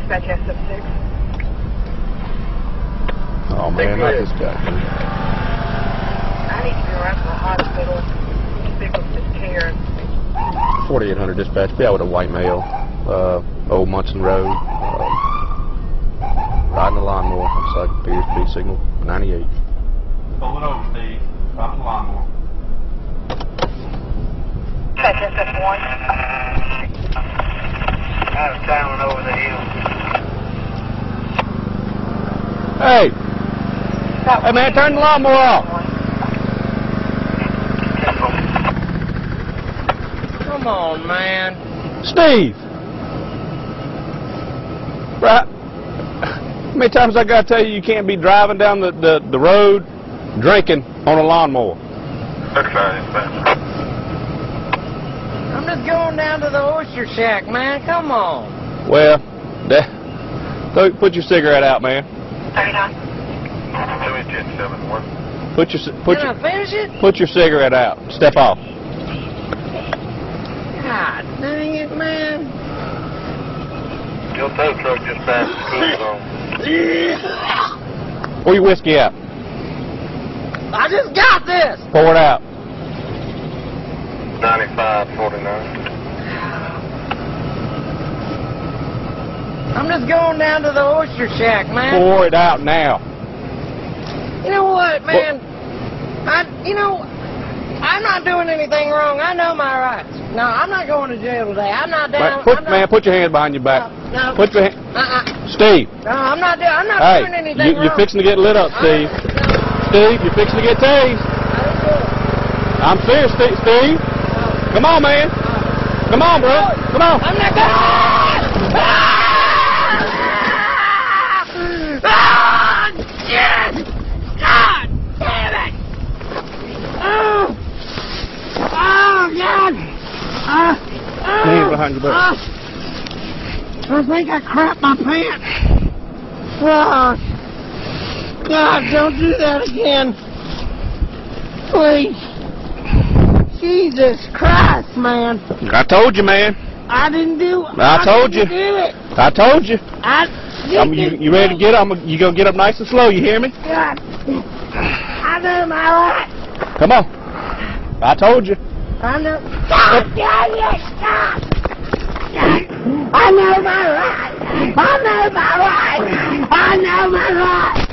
Dispatch SF6. Oh man, not this guy. I need to be around to the hospital. Big with this tear. 4800 dispatch. Be out with a white male. Old Munson Road. Riding a lawnmower. Looks like appears to be signal 98. Pull it over, Steve. Riding the lawnmower. Dispatch SF1. Out of town over the hill. Hey! Hey man, turn the lawnmower off! Come on, man. Steve! Right. How many times I gotta tell you you can't be driving down the road drinking on a lawnmower? That's right, I'm just going down to the oyster shack, man. Come on. Well, put your cigarette out, man. 39. Can I finish it? Put your cigarette out. Step off. God dang it, man. Your tow truck just passed the cruise on. Pour your whiskey out. I just got this. Pour it out. 95.49. I'm just going down to the oyster shack, man. Pour it out now. You know what, man? I'm not doing anything wrong. I know my rights. No, I'm not going to jail today. I'm not down. Man, put your hands behind your back. No. Put your hand. Steve. No, I'm not Hey, doing anything wrong. You're fixing to get lit up, Steve. Steve, you're fixing to get tased. I'm serious, Steve. Come on, man. Come on, bro. Come on. I'm not going. Shit! God damn it! Oh, God! Hands behind your back. I think I crapped my pants. Oh, God, don't do that again. Please. Jesus Christ, man. I told you, man. I didn't do it. I told you. Do it. I told you. You ready to get up? You gonna get up nice and slow, you hear me? God. I know my rights. Come on. I told you. I know. God damn it, stop. I know my rights. I know my rights. I know my rights.